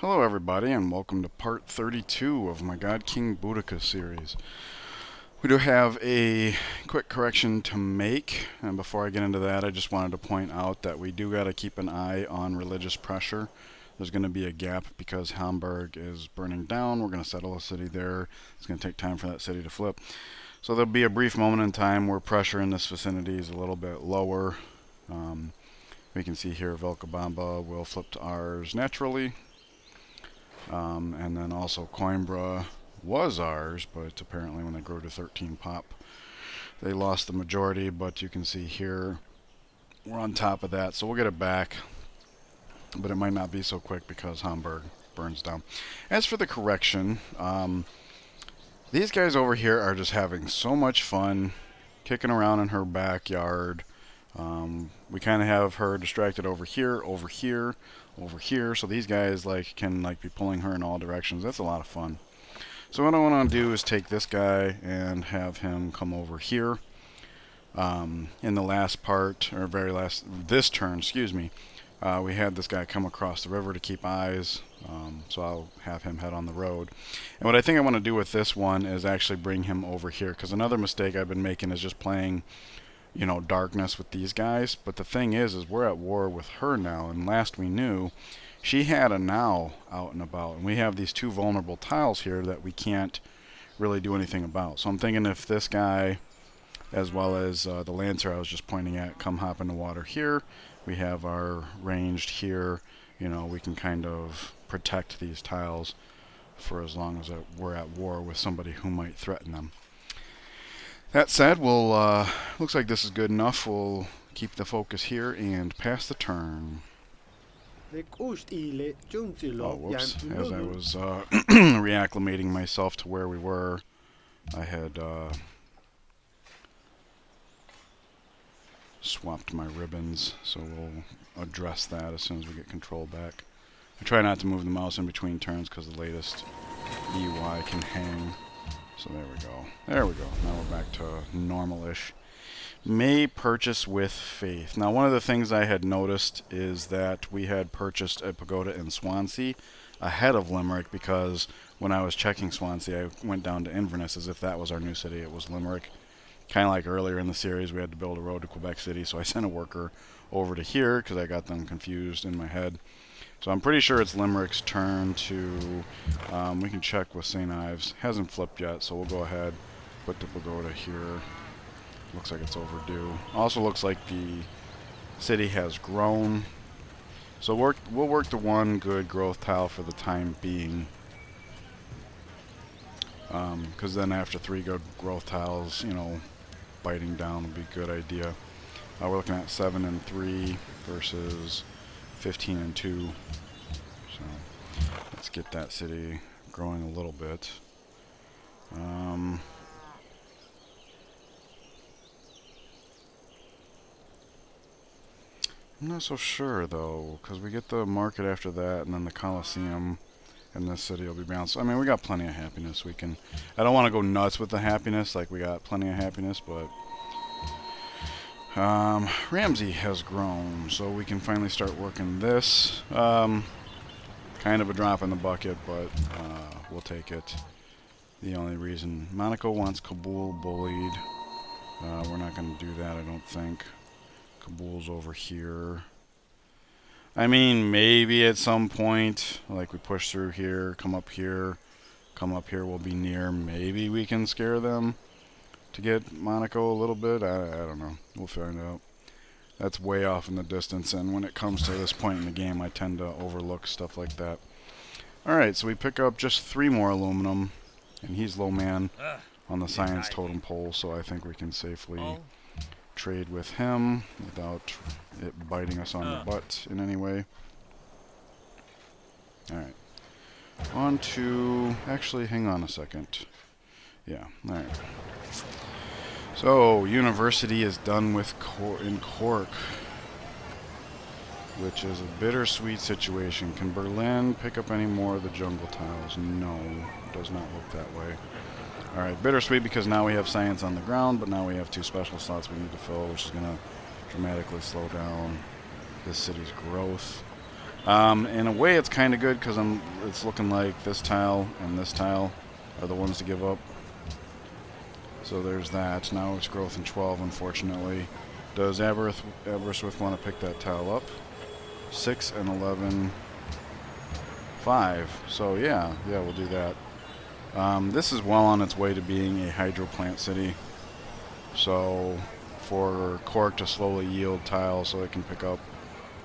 Hello everybody and welcome to part 32 of my God King Boudicca series. We do have a quick correction to make, and before I get into that I just wanted to point out that we do got to keep an eye on religious pressure. There's going to be a gap because Hamburg is burning down. We're going to settle a city there. It's going to take time for that city to flip. So there'll be a brief moment in time where pressure in this vicinity is a little bit lower. We can see here Vilcabamba will flip to ours naturally. And then also Coimbra was ours, but apparently when they grew to 13 pop, they lost the majority. But you can see here we're on top of that, so we'll get it back. But it might not be so quick because Hamburg burns down. As for the correction, these guys over here are just having so much fun kicking around in her backyard. We kind of have her distracted over here, over here, over here. So these guys can be pulling her in all directions. That's a lot of fun. So what I want to do is take this guy and have him come over here. In the last part, or this turn, excuse me, we had this guy come across the river to keep eyes. So I'll have him head on the road. And what I think I want to do with this one is actually bring him over here, because another mistake I've been making is just playing darkness with these guys. But the thing is we're at war with her now, and last we knew she had a now out and about, and we have these two vulnerable tiles here that we can't really do anything about. So I'm thinking if this guy, as well as the Lancer I was just pointing at, come hop in the water here, we have our ranged here, we can kind of protect these tiles for as long as we're at war with somebody who might threaten them. That said, looks like this is good enough. We'll keep the focus here and pass the turn. Oh, whoops. As I was reacclimating myself to where we were, I had swapped my ribbons, so we'll address that as soon as we get control back. I try not to move the mouse in between turns because the latest EY can hang. So there we go. There we go. Now we're back to normal-ish. May purchase with faith. Now, one of the things I had noticed is that we had purchased a pagoda in Swansea ahead of Limerick, because when I was checking Swansea, I went down to Inverness as if that was our new city. It was Limerick. Kind of like earlier in the series, we had to build a road to Quebec City, so I sent a worker over to here because I got them confused in my head. So I'm pretty sure it's Limerick's turn to, we can check with St. Ives. Hasn't flipped yet, so we'll go ahead, put the pagoda here. Looks like it's overdue. Also looks like the city has grown. So we'll work the one good growth tile for the time being. Because then after 3 good growth tiles, biting down would be a good idea. We're looking at 7 and 3 versus 15 and 2. So let's get that city growing a little bit. I'm not so sure though, because we get the market after that, and then the Colosseum, and this city will be balanced. I mean, we got plenty of happiness. I don't want to go nuts with the happiness, like we got plenty of happiness, but Ramsey has grown, so we can finally start working this. Kind of a drop in the bucket, but we'll take it. The only reason Monaco wants Kabul bullied. We're not going to do that, I don't think. Kabul's over here. I mean, maybe at some point, like we push through here, come up here, we'll be near. Maybe we can scare them to get Monaco a little bit. I don't know. We'll find out. That's way off in the distance, and when it comes to this point in the game, I tend to overlook stuff like that. Alright, so we pick up just 3 more aluminum, and he's low man on the science totem pole, so I think we can safely trade with him without it biting us on the butt in any way. Alright. On to... Actually, hang on a second. Yeah, alright. So, University is done with in Cork, which is a bittersweet situation. Can Berlin pick up any more of the jungle tiles? No, does not look that way. Alright, bittersweet because now we have science on the ground, but now we have 2 special slots we need to fill, which is going to dramatically slow down this city's growth. In a way, it's kind of good because it's looking like this tile and this tile are the ones to give up. So there's that. Now it's growth in 12, unfortunately. Does Aberystwyth want to pick that tile up? 6 and 11, 5. So yeah, we'll do that. This is well on its way to being a hydro plant city. So for Cork to slowly yield tiles so it can pick up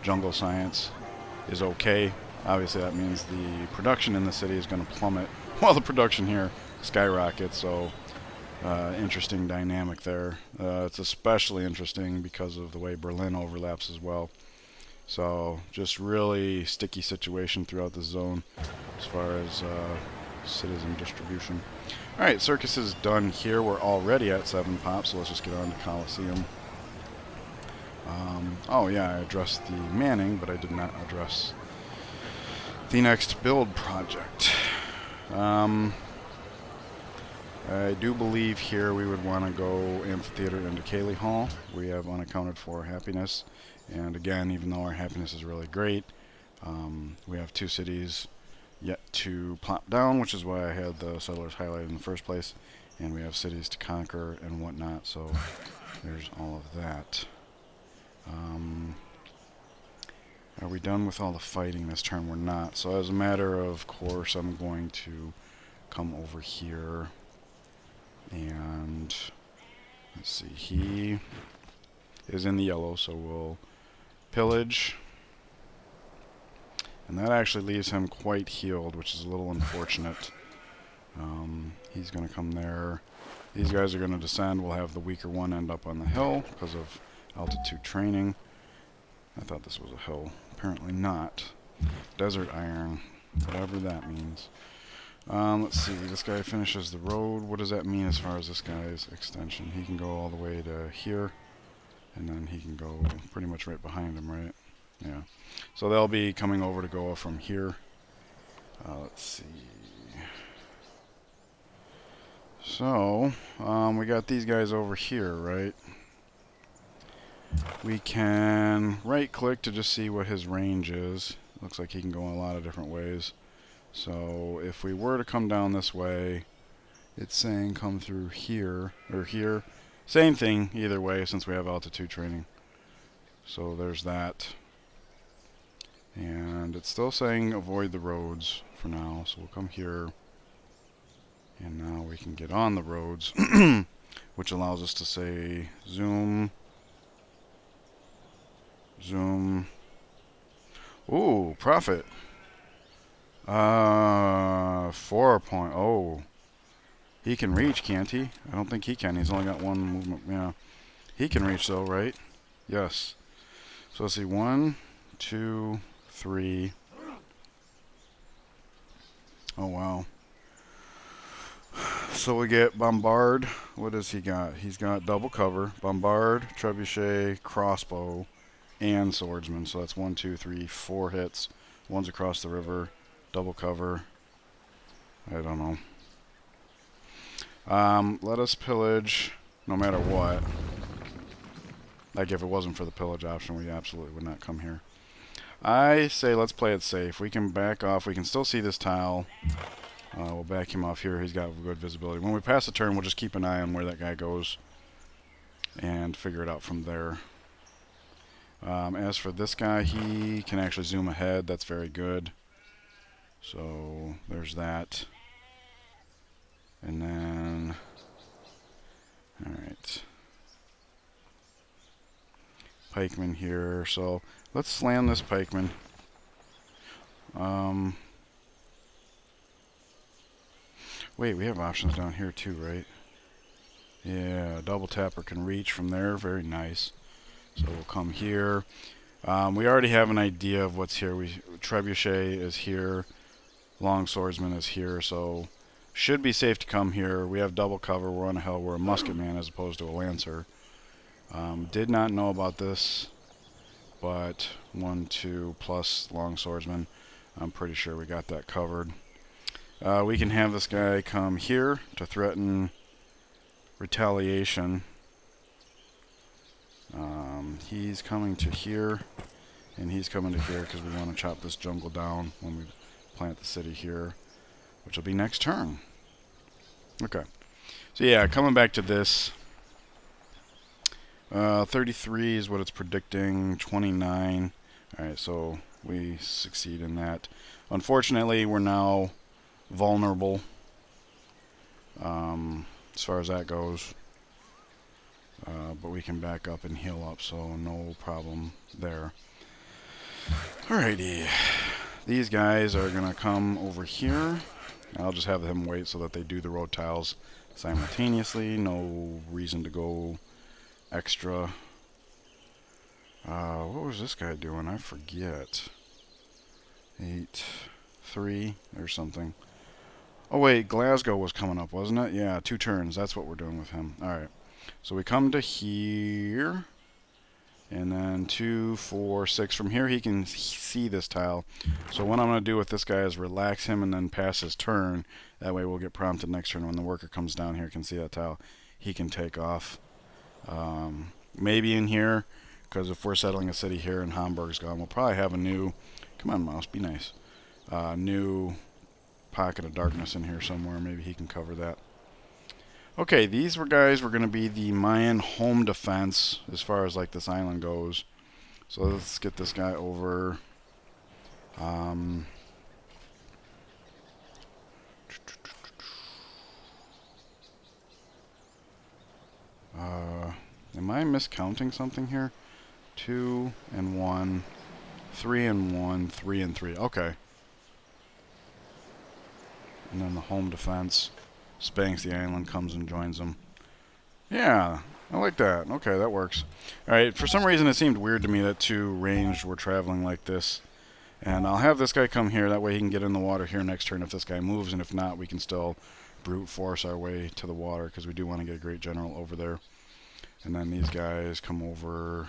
jungle science is okay. Obviously that means the production in the city is going to plummet while the production here skyrockets. So interesting dynamic there. It's especially interesting because of the way Berlin overlaps as well. So just really sticky situation throughout the zone as far as citizen distribution. Alright, circus is done here. We're already at 7 pops, so let's just get on to Coliseum. Oh yeah, I addressed the Manning, but I did not address the next build project. I do believe here we would want to go amphitheater into Cayley Hall. We have unaccounted for happiness, and again, even though our happiness is really great, we have 2 cities yet to plop down, which is why I had the settlers highlighted in the first place, and we have cities to conquer and whatnot, so there's all of that. Are we done with all the fighting this turn? We're not. So as a matter of course, I'm going to come over here and let's see, he is in the yellow, so we'll pillage. And that actually leaves him quite healed, which is a little unfortunate. He's going to come there. These guys are going to descend. We'll have the weaker one end up on the hill because of altitude training. I thought this was a hill. Apparently not. Desert iron, whatever that means. Let's see, this guy finishes the road. What does that mean as far as this guy's extension? He can go all the way to here, and then he can go pretty much right behind him, right? Yeah. So they'll be coming over to Goa from here. Let's see. So, we got these guys over here, right? We can right-click to just see what his range is. Looks like he can go in a lot of different ways. So if we were to come down this way, it's saying come through here, or here. Same thing either way since we have altitude training. So there's that. And it's still saying avoid the roads for now, so we'll come here. And now we can get on the roads, which allows us to say zoom, zoom. Ooh, profit. 4.0. He can reach, can't he? I don't think he can. He's only got 1 movement. Yeah. He can reach though, right? Yes. So let's see. 1, 2, 3. Oh, wow. So we get Bombard. What does he got? He's got double cover. Bombard, Trebuchet, Crossbow, and Swordsman. So that's 1, 2, 3, 4 hits. One's across the river. Double cover. I don't know. Let us pillage no matter what. Like if it wasn't for the pillage option, we absolutely would not come here. I say let's play it safe. We can back off. We can still see this tile. We'll back him off here. He's got good visibility. When we pass the turn, we'll just keep an eye on where that guy goes and figure it out from there. As for this guy, he can actually zoom ahead. That's very good. So there's that. And then, alright. Pikeman here. So let's slam this pikeman. Wait, we have options down here too, right? Yeah, double tapper can reach from there. Very nice. So we'll come here. We already have an idea of what's here. Trebuchet is here. Long swordsman is here. So should be safe to come here. We have double cover. We're on a hill. We're a musket man as opposed to a lancer. Did not know about this, but 1, 2 plus long swordsman. I'm pretty sure we got that covered. We can have this guy come here to threaten retaliation. He's coming to here. And he's coming to here because we want to chop this jungle down when we plant the city here, which will be next turn. Okay. So yeah, coming back to this, 33 is what it's predicting, 29. Alright, so we succeed in that. Unfortunately, we're now vulnerable as far as that goes. But we can back up and heal up, so no problem there. Alrighty. These guys are going to come over here. I'll just have them wait so that they do the road tiles simultaneously. No reason to go extra. What was this guy doing? I forget. 8, 3 or something. Oh wait, Glasgow was coming up, wasn't it? Yeah, 2 turns. That's what we're doing with him. Alright. So we come to here. And then 2, 4, 6. From here he can see this tile. So what I'm going to do with this guy is relax him and then pass his turn. That way we'll get prompted next turn when the worker comes down here, can see that tile. He can take off. Maybe in here, because if we're settling a city here and Hamburg's gone, we'll probably have a new, come on mouse, be nice, new pocket of darkness in here somewhere. Maybe he can cover that. Okay, these guys were going to be the Mayan home defense as far as like this island goes. So let's get this guy over. Am I miscounting something here? 2 and 1, 3 and 1, 3 and 3. Okay. And then the home defense spanks the island, comes and joins them. Yeah, I like that. Okay, that works. Alright, for some reason it seemed weird to me that 2 ranged were traveling like this. And I'll have this guy come here, that way he can get in the water here next turn if this guy moves, and if not, we can still brute force our way to the water, because we do want to get a great general over there. And then these guys come over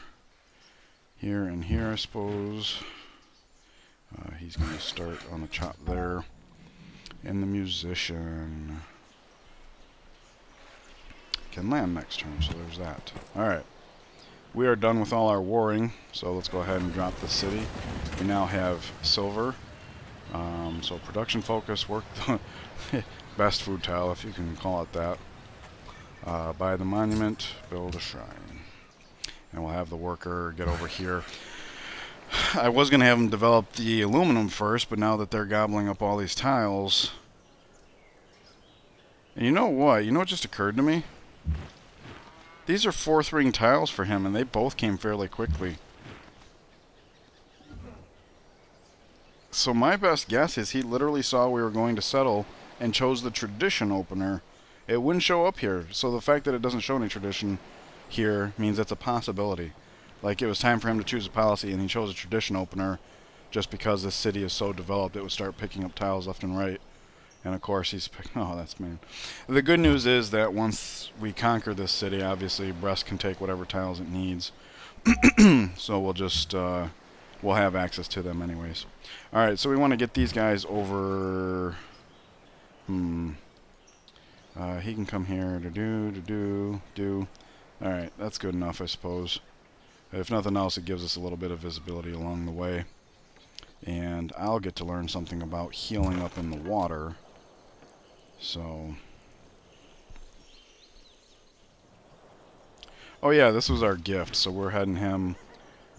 here and here, I suppose. He's going to start on the chop there. And the musician can land next turn, so there's that. Alright. We are done with all our warring, so let's go ahead and drop the city. We now have silver. So production focus, work the best food tile, if you can call it that. Buy the monument, build a shrine. And we'll have the worker get over here. I was going to have them develop the aluminum first, but now that they're gobbling up all these tiles... And you know what? You know what just occurred to me? These are 4th ring tiles for him, and they both came fairly quickly. So my best guess is he literally saw we were going to settle and chose the tradition opener. It wouldn't show up here, so the fact that it doesn't show any tradition here means it's a possibility. Like, it was time for him to choose a policy, and he chose a tradition opener just because this city is so developed it would start picking up tiles left and right. And of course he's oh, that's mean. The good news is that once we conquer this city, obviously Brest can take whatever tiles it needs. So we'll just we'll have access to them anyways. Alright, so we want to get these guys over. He can come here to do. Alright, that's good enough, I suppose. If nothing else, it gives us a little bit of visibility along the way. And I'll get to learn something about healing up in the water. So, oh yeah, this was our gift, so we're heading him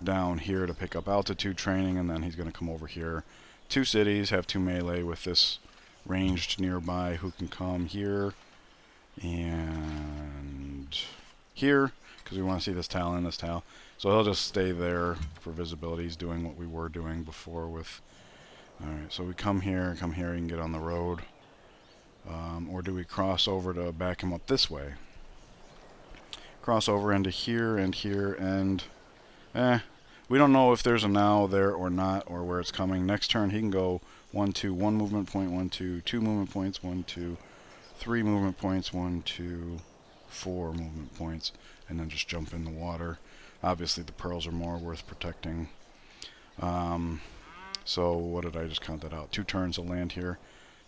down here to pick up altitude training, and then he's going to come over here. 2 cities, have 2 melee with this ranged nearby who can come here and here, because we want to see this tile and this tile. So he'll just stay there for visibility. He's doing what we were doing before with... Alright, so we come here, you can get on the road. Or do we cross over to back him up this way? Cross over into here and here and... we don't know if there's a now there or not, or where it's coming. Next turn he can go 1, 2, 1 movement point, 1, 2, 2 movement points, 1, 2, 3 movement points, 1, 2, 4 movement points, and then just jump in the water. Obviously the pearls are more worth protecting. So what did I just count that out? 2 turns will land here.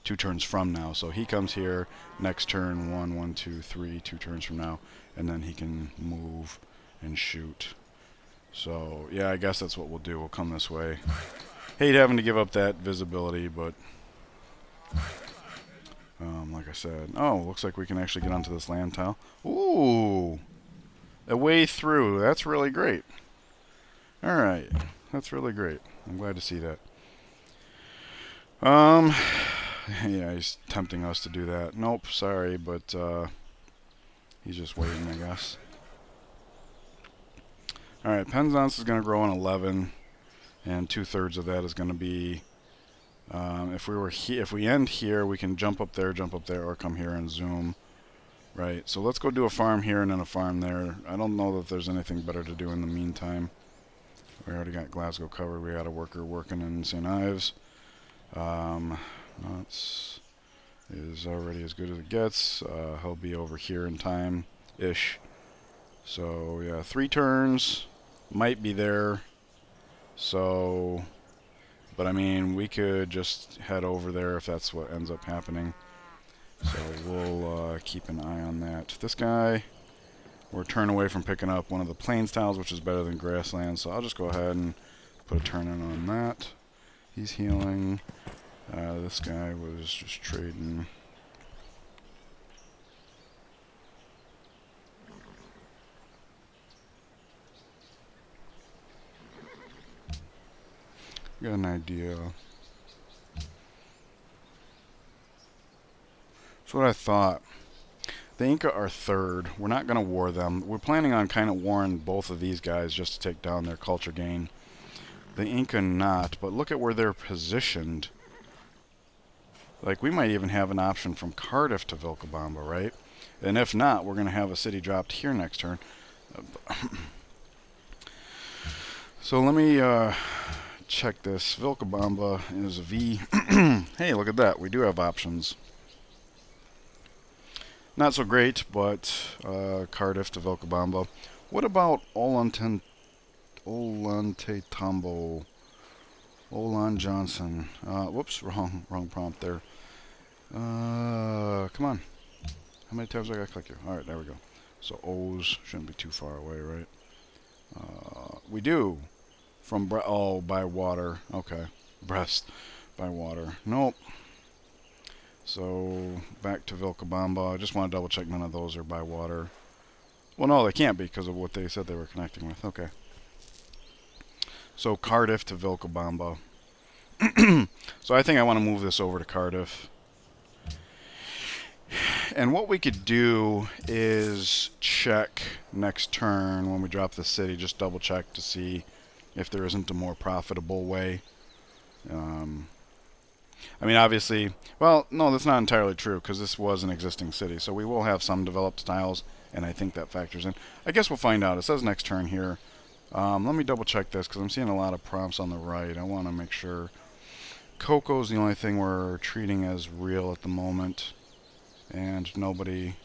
2 turns from now. So he comes here, next turn 1, 1, 2, 3, 2 turns from now, and then he can move and shoot. So, yeah, I guess that's what we'll do. We'll come this way. Hate having to give up that visibility, but like I said, oh, looks like we can actually get onto this land tile. Ooh, a way through. That's really great. All right, that's really great. I'm glad to see that. Yeah, he's tempting us to do that. Nope, sorry, but he's just waiting, I guess. All right, Penzance is going to grow in 11, and 2/3 of that is going to be. If we end here, we can jump up there, or come here and zoom. Right. So let's go do a farm here and then a farm there. I don't know that there's anything better to do in the meantime. We already got Glasgow covered. We got a worker working in St. Ives. That's is already as good as it gets. He'll be over here in time-ish. So yeah, 3 turns. Might be there. So, but I mean, we could just head over there if that's what ends up happening. So we'll keep an eye on that. This guy, we're turned away from picking up one of the plains tiles, which is better than grassland. So I'll just go ahead and put a turn in on that. He's healing. This guy was just trading. Got an idea. That's what I thought. The Inca are 3rd. We're not going to war them. We're planning on kind of warring both of these guys just to take down their culture gain. The Inca not, but look at where they're positioned. Like, we might even have an option from Cardiff to Vilcabamba, right? And if not, we're going to have a city dropped here next turn. So let me check this. Vilcabamba is a V. Hey, look at that. We do have options. Not so great, but Cardiff to Vilcabamba. What about Ollantaytambo? Olan Johnson. Whoops, wrong prompt there. Come on. How many times I gotta click you? Alright, there we go. So O's shouldn't be too far away, right? We do. From by water. Okay. Brest by water. Nope. So back to Vilcabamba. I just want to double check none of those are by water. Well, no, they can't be because of what they said they were connecting with. Okay. So Cardiff to Vilcabamba. So I think I want to move this over to Cardiff. And what we could do is check next turn when we drop the city. Just double check to see if there isn't a more profitable way. I mean, obviously, well, no, that's not entirely true because this was an existing city. So we will have some developed tiles, and I think that factors in. I guess we'll find out. It says next turn here. Let me double check this because I'm seeing a lot of prompts on the right. I want to make sure. Cocoa's the only thing we're treating as real at the moment, and nobody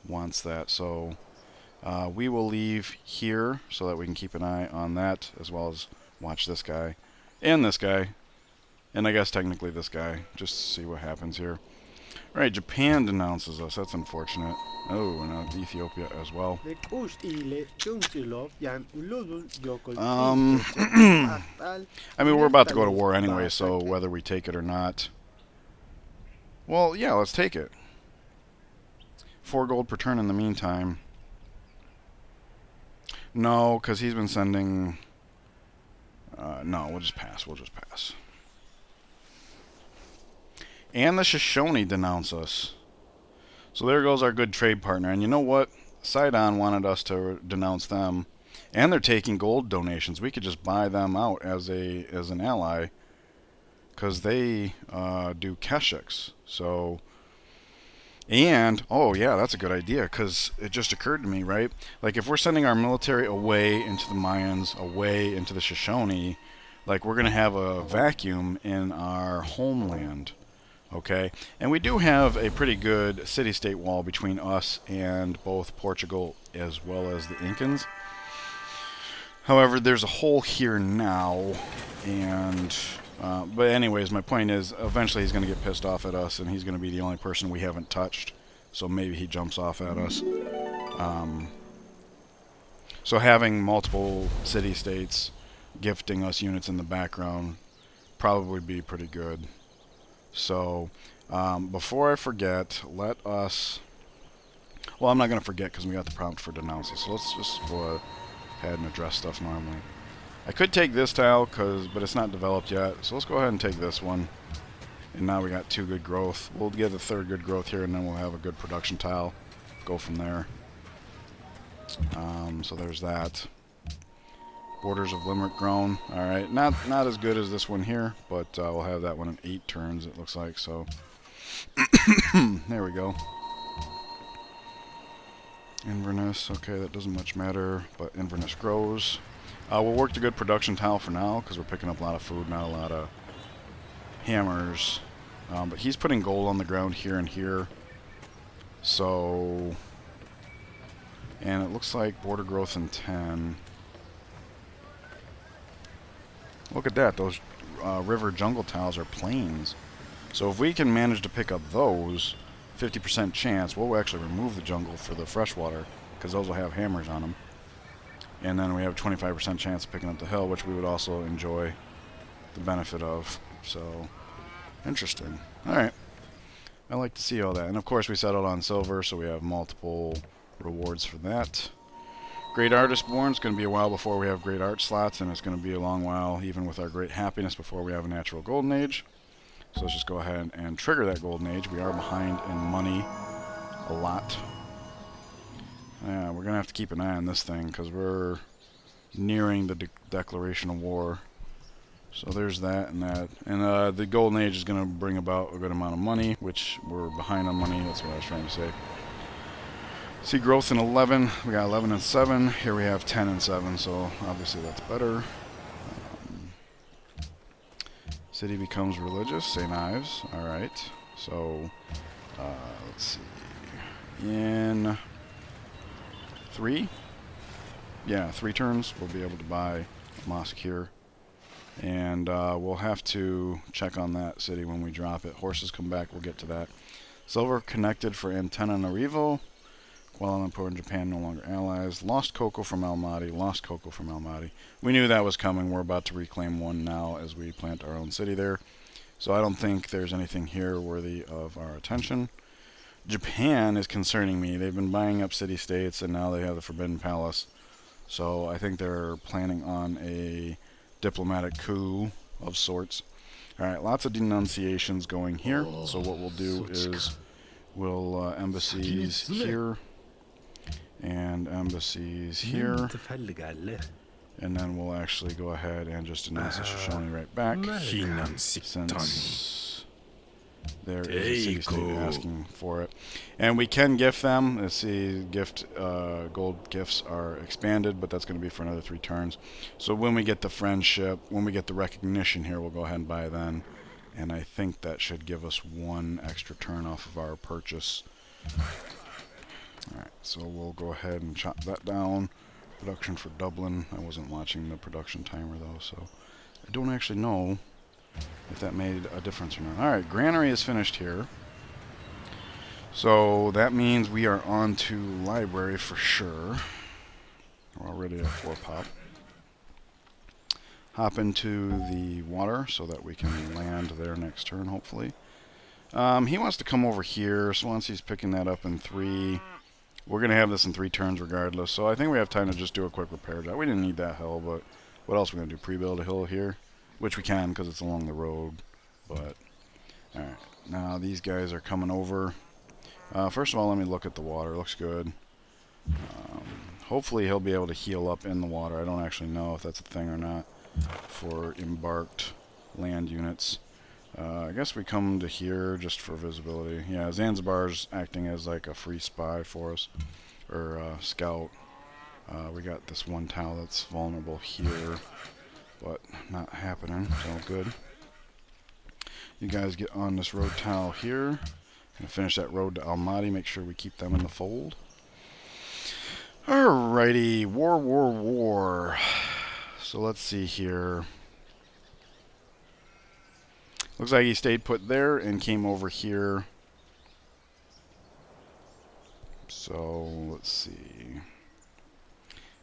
wants that. So we will leave here so that we can keep an eye on that as well as watch this guy and this guy. And I guess technically this guy, just to see what happens here. Alright, Japan denounces us. That's unfortunate. Oh, and Ethiopia as well. I mean, we're about to go to war anyway, so whether we take it or not. Well, yeah, let's take it. 4 gold per turn in the meantime. No, because he's been sending... no, we'll just pass. We'll just pass. And the Shoshone denounce us. So there goes our good trade partner. And you know what? Sidon wanted us to denounce them. And they're taking gold donations. We could just buy them out as an ally. Because they do Keshiks. So... And, oh yeah, that's a good idea, because it just occurred to me, right? Like, if we're sending our military away into the Mayans, away into the Shoshone, like, we're going to have a vacuum in our homeland, okay? And we do have a pretty good city-state wall between us and both Portugal as well as the Incans. However, there's a hole here now, and... but anyways, my point is, eventually he's going to get pissed off at us, and he's going to be the only person we haven't touched. So maybe he jumps off at us. So having multiple city-states gifting us units in the background probably be pretty good. So before I forget, let us... Well, I'm not going to forget because we got the prompt for denouncing. So let's just go ahead and address stuff normally. I could take this tile, but it's not developed yet. So let's go ahead and take this one. And now we got 2 good growth. We'll get the 3rd good growth here, and then we'll have a good production tile. Go from there. So there's that. Borders of Limerick grown. Alright, not as good as this one here, but we'll have that one in 8 turns, it looks like. So there we go. Inverness, okay, that doesn't much matter, but Inverness grows. We'll work the good production tile for now, because we're picking up a lot of food, not a lot of hammers. But he's putting gold on the ground here and here. So, and it looks like border growth in 10. Look at that, those river jungle tiles are plains. So if we can manage to pick up those, 50% chance, we'll actually remove the jungle for the freshwater, because those will have hammers on them. And then we have a 25% chance of picking up the hill, which we would also enjoy the benefit of. So, interesting. Alright. I like to see all that. And of course we settled on silver, so we have multiple rewards for that. Great Artist Born, it's going to be a while before we have Great Art slots, and it's going to be a long while, even with our Great Happiness, before we have a natural Golden Age. So let's just go ahead and trigger that Golden Age. We are behind in money a lot. Yeah, we're going to have to keep an eye on this thing, because we're nearing the declaration of war. So there's that and that. And the Golden Age is going to bring about a good amount of money, which we're behind on money. That's what I was trying to say. See growth in 11. We got 11 and 7. Here we have 10 and 7, so obviously that's better. City becomes religious. St. Ives. Alright. So, let's see. In 3? Yeah, 3 turns. We'll be able to buy a mosque here. And we'll have to check on that city when we drop it. Horses come back. We'll get to that. Silver connected for Antananarivo. Kuala Lumpur and Japan no longer allies. Lost cocoa from Almaty. Lost cocoa from Almaty. We knew that was coming. We're about to reclaim one now as we plant our own city there. So I don't think there's anything here worthy of our attention. Japan is concerning me. They've been buying up city-states, and now they have the Forbidden Palace. So I think they're planning on a diplomatic coup of sorts. Alright, lots of denunciations going here. So what we'll do is we'll embassies here. And embassies here. And then we'll actually go ahead and just announce the Shoshone right back. Since there is a city-state asking for it. And we can gift them. Let's see, gold gifts are expanded, but that's going to be for another 3 turns. So when we get the friendship, when we get the recognition here, we'll go ahead and buy then. And I think that should give us 1 extra turn off of our purchase. Alright, so we'll go ahead and chop that down. Production for Dublin. I wasn't watching the production timer though, so I don't actually know if that made a difference or not. Alright, granary is finished here. So that means we are on to library for sure. We're already at 4 pop. Hop into the water so that we can land there next turn, hopefully. He wants to come over here. Swansea's picking that up in 3. We're going to have this in 3 turns regardless, so I think we have time to just do a quick repair job. We didn't need that hill, but what else are we going to do? Pre-build a hill here? Which we can because it's along the road, but... Alright, now these guys are coming over. First of all, let me look at the water. It looks good. Hopefully he'll be able to heal up in the water. I don't actually know if that's a thing or not for embarked land units. I guess we come to here just for visibility. Yeah, Zanzibar's acting as like a free spy for us, or scout. We got this one tile that's vulnerable here, but not happening, so good. You guys get on this road tile here. Gonna finish that road to Almaty, make sure we keep them in the fold. Alrighty, war. So let's see here. Looks like he stayed put there and came over here. So let's see.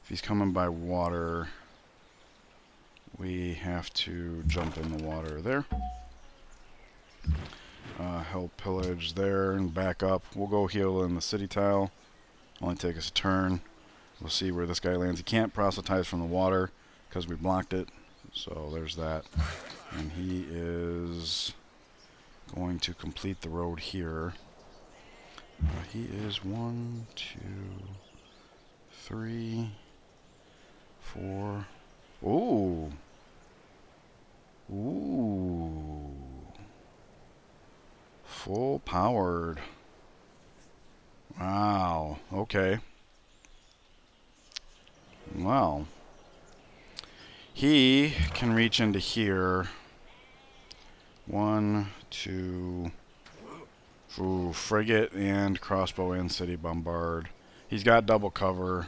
If he's coming by water, we have to jump in the water there. He'll pillage there and back up. We'll go heal in the city tile. Only take us a turn. We'll see where this guy lands. He can't proselytize from the water because we blocked it. So there's that. And he is going to complete the road here. He is 1, 2, 3, 4. Ooh. Ooh. Full powered. Wow. Okay. Well. He can reach into here. 1, 2. Ooh, frigate and crossbow and city bombard. He's got double cover.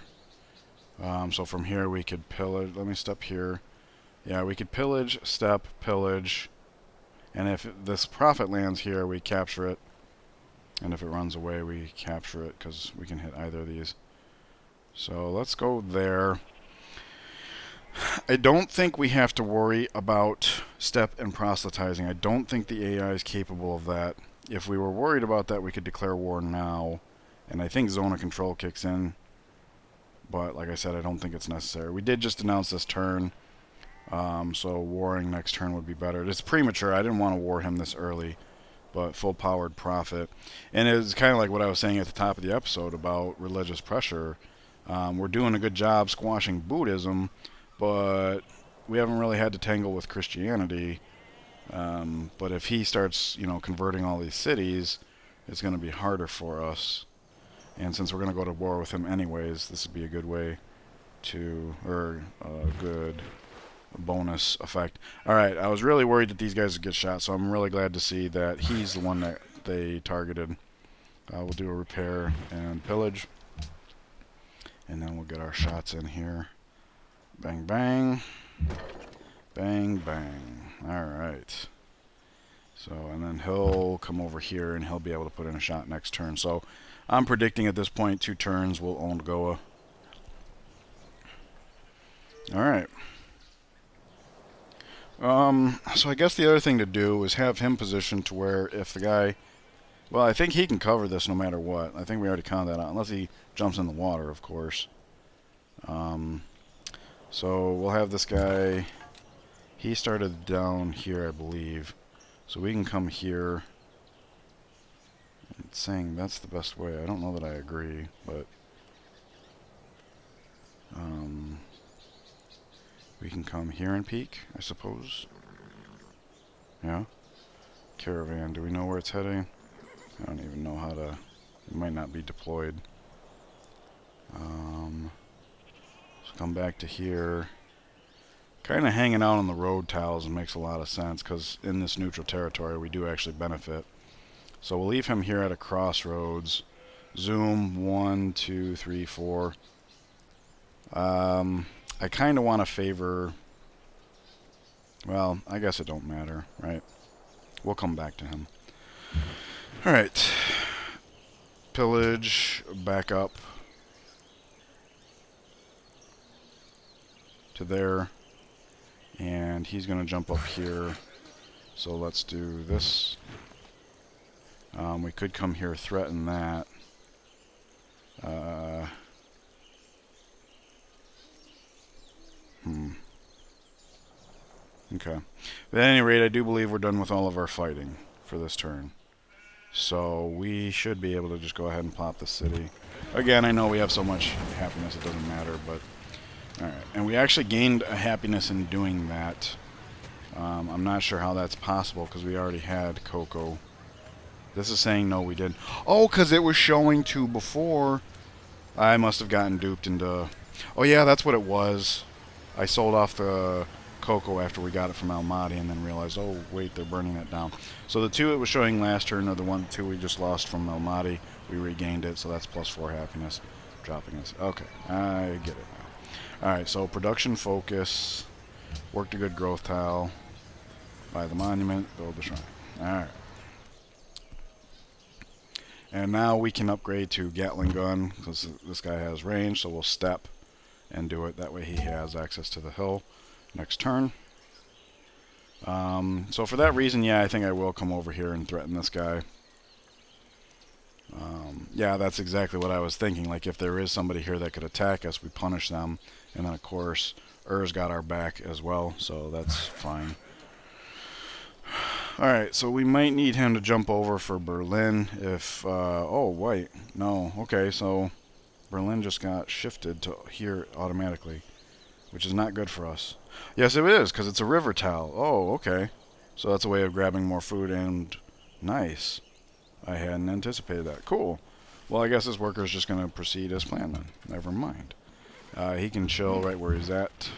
So from here we could pillage. Let me step here. Yeah, we could pillage, step, pillage. And if this prophet lands here, we capture it. And if it runs away, we capture it because we can hit either of these. So let's go there. I don't think we have to worry about step and proselytizing. I don't think the AI is capable of that. If we were worried about that, we could declare war now. And I think zone of control kicks in. But like I said, I don't think it's necessary. We did just announce this turn. So warring next turn would be better. It's premature. I didn't want to war him this early. But full-powered prophet. And it's kind of like what I was saying at the top of the episode about religious pressure. We're doing a good job squashing Buddhism, but we haven't really had to tangle with Christianity. But if he starts, converting all these cities, it's going to be harder for us. And since we're going to go to war with him anyways, this would be a good way to, or a good bonus effect. Alright, I was really worried that these guys would get shot, so I'm really glad to see that he's the one that they targeted. We'll do a repair and pillage. And then we'll get our shots in here. Bang, bang. Bang, bang. Alright. So, and then he'll come over here and he'll be able to put in a shot next turn. So, I'm predicting at this point 2 turns we'll own Goa. Alright. So I guess the other thing to do is have him positioned to where if the guy... Well, I think he can cover this no matter what. I think we already counted that out. Unless he jumps in the water, of course. So we'll have this guy... He started down here, I believe. So we can come here. It's saying that's the best way. I don't know that I agree, but... we can come here and peek, I suppose. Yeah? Caravan. Do we know where it's heading? I don't even know how to... It might not be deployed. So come back to here. Kind of hanging out on the road tiles makes a lot of sense, because in this neutral territory we do actually benefit. So we'll leave him here at a crossroads. Zoom 1, 2, 3, 4. I kind of want to favor... Well, I guess it don't matter, right? We'll come back to him. Alright. Pillage, back up to there. And he's going to jump up here. So let's do this. We could come here, threaten that. Okay. But at any rate, I do believe we're done with all of our fighting for this turn. So we should be able to just go ahead and pop the city. Again, I know we have so much happiness it doesn't matter, but... Alright, and we actually gained a happiness in doing that. I'm not sure how that's possible, because we already had Cocoa. This is saying no, we didn't. Oh, because it was showing to before. I must have gotten duped into... Oh yeah, that's what it was. I sold off the Cocoa after we got it from Almaty and then realized, oh wait, they're burning that down. So the 2 it was showing last turn are the 2 we just lost from Almaty. We regained it, so that's +4 happiness. Dropping us. Okay, I get it now. Alright, so production focus. Worked a good growth tile. Buy the monument, build the shrine. Alright. And now we can upgrade to Gatling gun, because this guy has range, so we'll step. and do it. That way he has access to the hill next turn. So for that reason, yeah, I think I will come over here and threaten this guy. Yeah, that's exactly what I was thinking. Like, if there is somebody here that could attack us, we punish them. And then, of course, Ur's got our back as well, so that's fine. Alright, so we might need him to jump over for Berlin if... oh, wait. No. Okay, so Berlin just got shifted to here automatically, which is not good for us. Yes, it is, because it's a river towel. Oh, okay. So that's a way of grabbing more food, and nice. I hadn't anticipated that. Cool. Well, I guess this worker is just going to proceed as planned then. Never mind. He can chill right where he's at.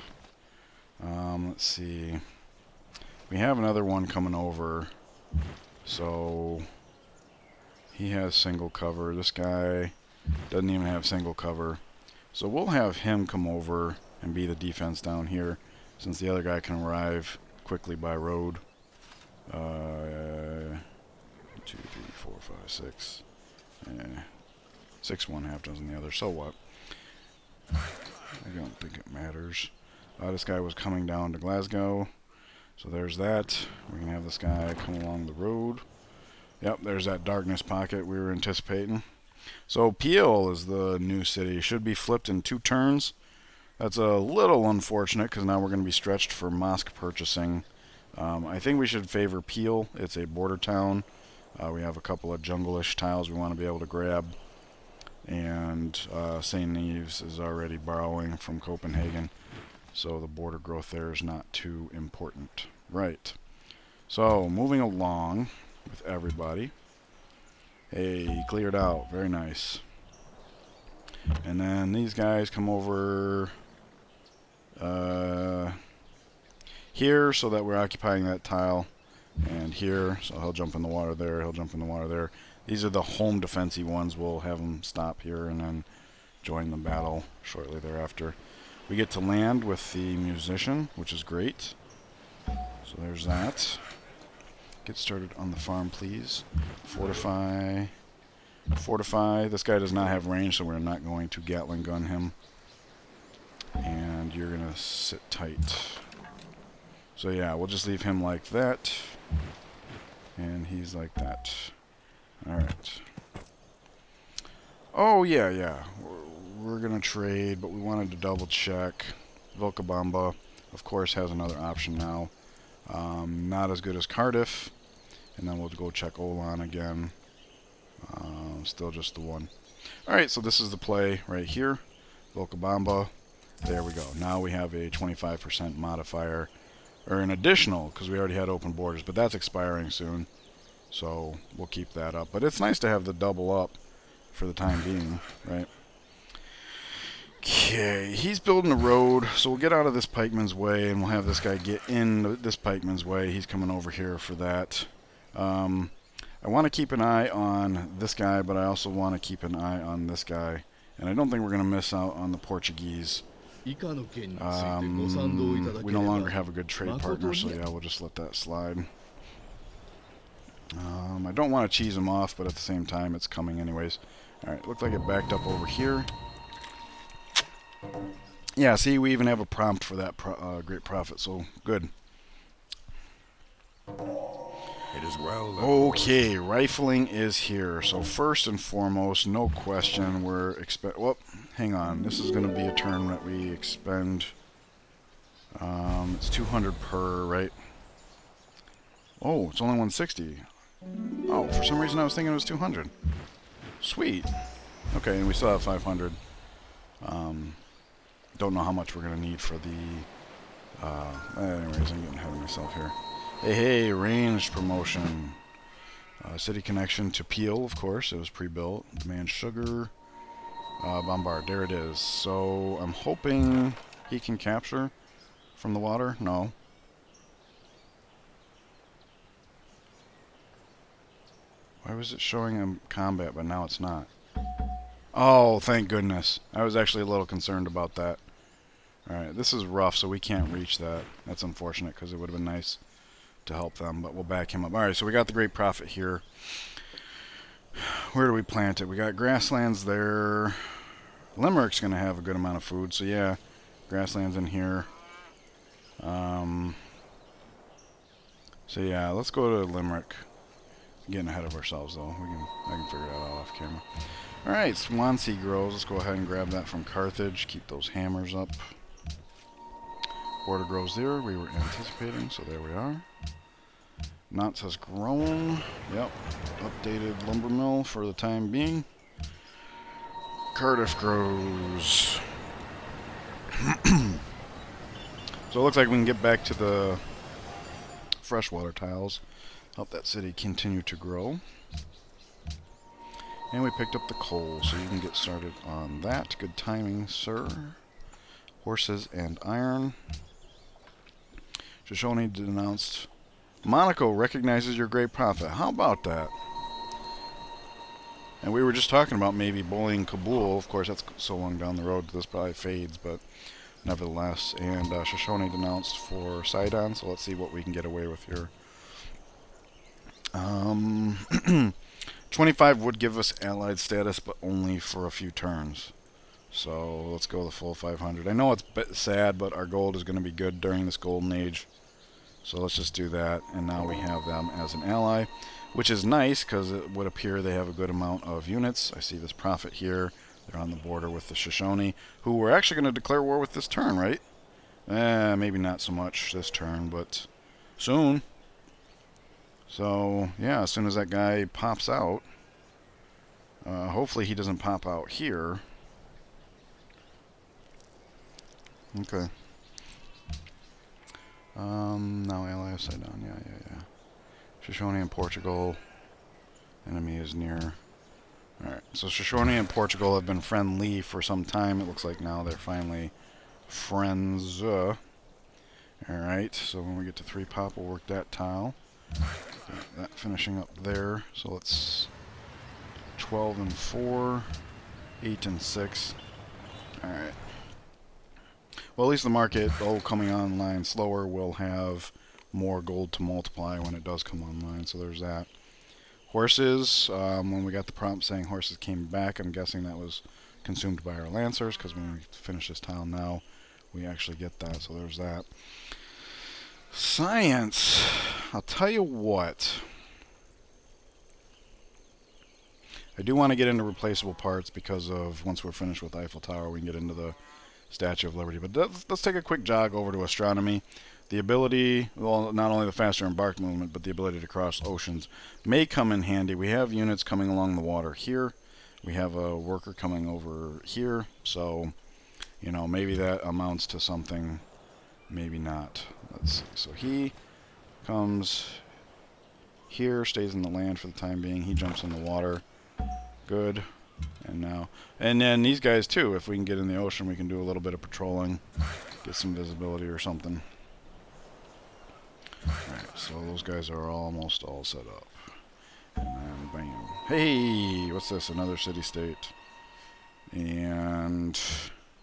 Let's see. We have another one coming over. So he has single cover. This guy doesn't even have single cover. So we'll have him come over and be the defense down here, since the other guy can arrive quickly by road. 2, 3, 4, 5, 6. 6 one half dozen the other. So what? I don't think it matters. This guy was coming down to Glasgow. So there's that. We can have this guy come along the road. Yep, there's that darkness pocket we were anticipating. So Peel is the new city. Should be flipped in 2 turns. That's a little unfortunate because now we're going to be stretched for mosque purchasing. I think we should favor Peel. It's a border town. We have a couple of jungle-ish tiles we want to be able to grab. And St. Neves is already borrowing from Copenhagen. So the border growth there is not too important. Right. So, moving along with everybody. Hey, cleared out. Very nice. And then these guys come over here so that we're occupying that tile. And here, so he'll jump in the water there, he'll jump in the water there. These are the home defensy ones. We'll have them stop here and then join the battle shortly thereafter. We get to land with the musician, which is great. So there's that. Get started on the farm, please. Fortify. Fortify. This guy does not have range, so we're not going to Gatling gun him. And you're going to sit tight. So yeah, we'll just leave him like that. And he's like that. Alright. Oh, yeah. We're going to trade, but we wanted to double check. Vilcabamba, of course, has another option now. Not as good as Cardiff. And then we'll go check Olan again. Still just the one. Alright, so this is the play right here. Vilcabamba. There we go. Now we have a 25% modifier. Or an additional, because we already had open borders. But that's expiring soon. So we'll keep that up. But it's nice to have the double up for the time being, right? Okay, he's building a road, so we'll get out of this pikeman's way, and we'll have this guy get in this pikeman's way. He's coming over here for that. I want to keep an eye on this guy, but I also want to keep an eye on this guy. And I don't think we're going to miss out on the Portuguese. We no longer have a good trade partner, so yeah, we'll just let that slide. I don't want to cheese him off, but at the same time, it's coming anyways. Alright, looked like it backed up over here. Yeah, see, we even have a prompt for that great prophet, so good. It is well. Okay, rifling is here. So first and foremost, no question, we're Whoop, hang on. This is going to be a turn that we expend. It's 200 per, right? Oh, it's only 160. Oh, for some reason I was thinking it was 200. Sweet. Okay, and we still have 500. Don't know how much we're going to need for the... anyways, I'm getting ahead of myself here. Hey, ranged promotion. City connection to Peel, of course. It was pre-built. Demand sugar. Bombard. There it is. So I'm hoping he can capture from the water. No. Why was it showing him combat, but now it's not? Oh, thank goodness. I was actually a little concerned about that. Alright, this is rough, so we can't reach that. That's unfortunate, because it would have been nice to help them, but we'll back him up. Alright, so we got the Great Prophet here. Where do we plant it? We got grasslands there. Limerick's going to have a good amount of food, so yeah, grasslands in here. So yeah, let's go to Limerick. Getting ahead of ourselves though. I can figure that out off camera. Alright, Swansea grows. Let's go ahead and grab that from Carthage. Keep those hammers up. Border grows there. We were anticipating, so there we are. Knots has grown. Yep. Updated lumber mill for the time being. Cardiff grows. So it looks like we can get back to the freshwater tiles. Help that city continue to grow. And we picked up the coal, so you can get started on that. Good timing, sir. Horses and iron. Shoshone denounced. Monaco recognizes your great prophet. How about that? And we were just talking about maybe bullying Kabul. Of course, that's so long down the road, this probably fades, but nevertheless. And Shoshone denounced for Sidon, so let's see what we can get away with here. 25 would give us allied status, but only for a few turns. So let's go the full 500. I know it's a bit sad, but our gold is going to be good during this golden age. So let's just do that. And now we have them as an ally, which is nice because it would appear they have a good amount of units. I see this prophet here. They're on the border with the Shoshone, who we're actually going to declare war with this turn, right? Maybe not so much this turn, but soon. So, yeah, as soon as that guy pops out, hopefully he doesn't pop out here. Okay. Now ally upside down. Yeah. Shoshone and Portugal. Enemy is near. Alright, so Shoshone and Portugal have been friendly for some time. It looks like now they're finally friends. Alright, so when we get to 3 pop, we'll work that tile. That finishing up there. So let's 12 and 4, 8 and 6. Alright. Well, at least the market, though coming online slower, will have more gold to multiply when it does come online. So there's that. Horses, when we got the prompt saying horses came back, I'm guessing that was consumed by our lancers, because when we finish this tile now, we actually get that. So there's that. Science. I'll tell you what. I do want to get into replaceable parts because of once we're finished with Eiffel Tower, we can get into the Statue of Liberty. But let's take a quick jog over to astronomy. The ability, well, not only the faster embark movement, but the ability to cross oceans may come in handy. We have units coming along the water here. We have a worker coming over here. So, you know, maybe that amounts to something. Maybe not. Let's see. So he comes here, stays in the land for the time being. He jumps in the water. Good. And then these guys too. If we can get in the ocean, we can do a little bit of patrolling, get some visibility or something. Alright, so those guys are almost all set up. And then bam. Hey, what's this? Another city-state. And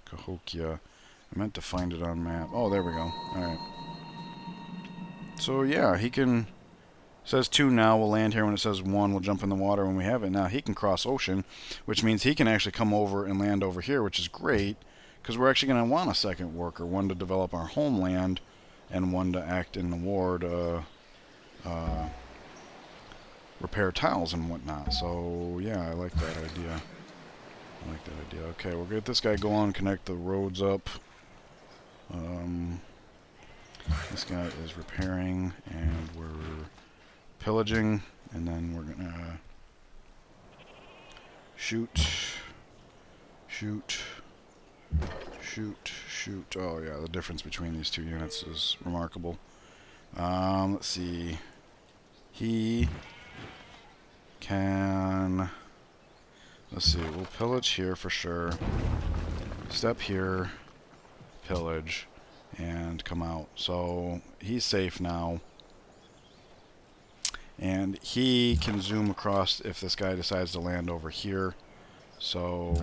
Cahokia. I meant to find it on map. Oh, there we go. Alright. So yeah, he can... It says 2 now, we'll land here. When it says 1, we'll jump in the water when we have it. Now he can cross ocean, which means he can actually come over and land over here, which is great, because we're actually going to want a second worker, one to develop our homeland, and one to act in the war to repair tiles and whatnot. So yeah, I like that idea. Okay, we'll get this guy going, connect the roads up. This guy is repairing, and we're pillaging, and then we're gonna shoot. Oh yeah, the difference between these two units is remarkable. Let's see. He can... Let's see, we'll pillage here for sure. Step here, pillage, and come out. So he's safe now. And he can zoom across if this guy decides to land over here. So...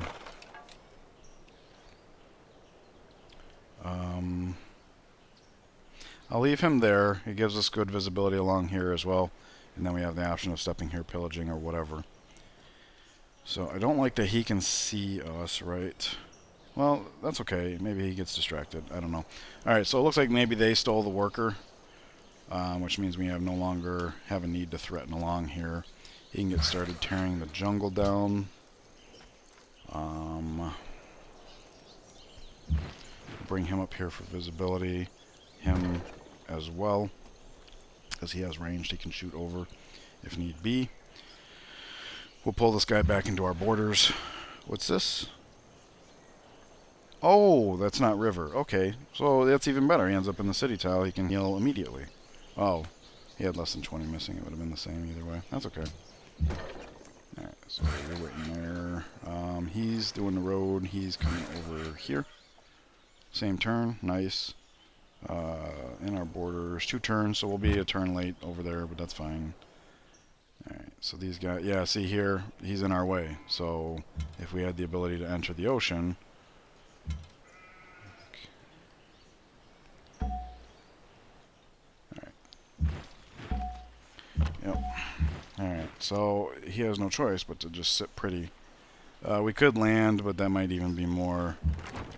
I'll leave him there. It gives us good visibility along here as well. And then we have the option of stepping here, pillaging, or whatever. So I don't like that he can see us, right? Well, that's okay. Maybe he gets distracted. I don't know. Alright, so it looks like maybe they stole the worker, which means we no longer have a need to threaten along here. He can get started tearing the jungle down. Bring him up here for visibility. Him as well, because he has range he can shoot over if need be. We'll pull this guy back into our borders. What's this? Oh, that's not river. Okay, so that's even better. He ends up in the city tile. He can heal immediately. Oh, he had less than 20 missing. It would have been the same either way. That's okay. Alright, so you're waiting there. He's doing the road. He's coming over here. Same turn. Nice. In our borders. 2 turns, so we'll be a turn late over there, but that's fine. Alright, so these guys... Yeah, see here? He's in our way. So if we had the ability to enter the ocean... Yep. Alright, so he has no choice but to just sit pretty. We could land, but that might even be more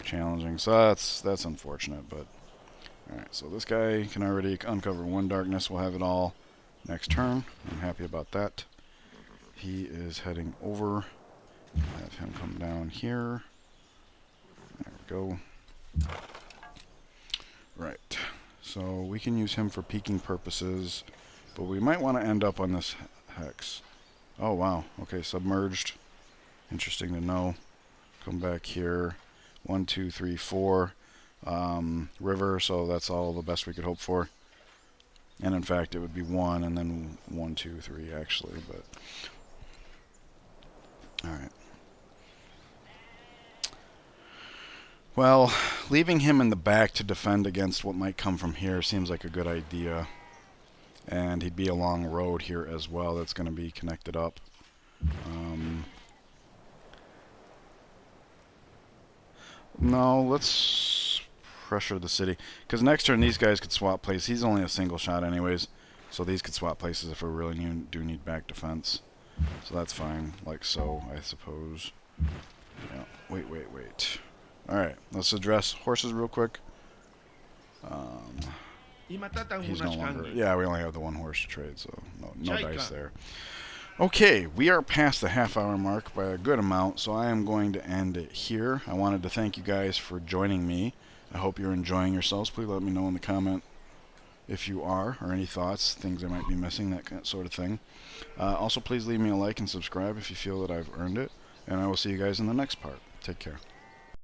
challenging. So that's unfortunate, but... Alright, so this guy can already uncover 1 darkness. We'll have it all next turn. I'm happy about that. He is heading over. Have him come down here. There we go. Right. So we can use him for peeking purposes, but we might want to end up on this hex. Oh, wow. Okay, submerged. Interesting to know. Come back here. 1, 2, 3, 4. River, so that's all the best we could hope for. And in fact, it would be 1 and then 1, 2, 3 actually, but... Alright. Well, leaving him in the back to defend against what might come from here seems like a good idea. And he'd be a long road here as well that's going to be connected up. No, let's pressure the city. Because next turn these guys could swap places. He's only a single shot anyways. So these could swap places if we really do need back defense. So that's fine. Like so, I suppose. Yeah. Wait. Alright, let's address horses real quick. He's no longer... Yeah, we only have the 1 horse to trade, so no dice there. Okay, we are past the half-hour mark by a good amount, so I am going to end it here. I wanted to thank you guys for joining me. I hope you're enjoying yourselves. Please let me know in the comment if you are, or any thoughts, things I might be missing, that sort of thing. Also, please leave me a like and subscribe if you feel that I've earned it, and I will see you guys in the next part. Take care.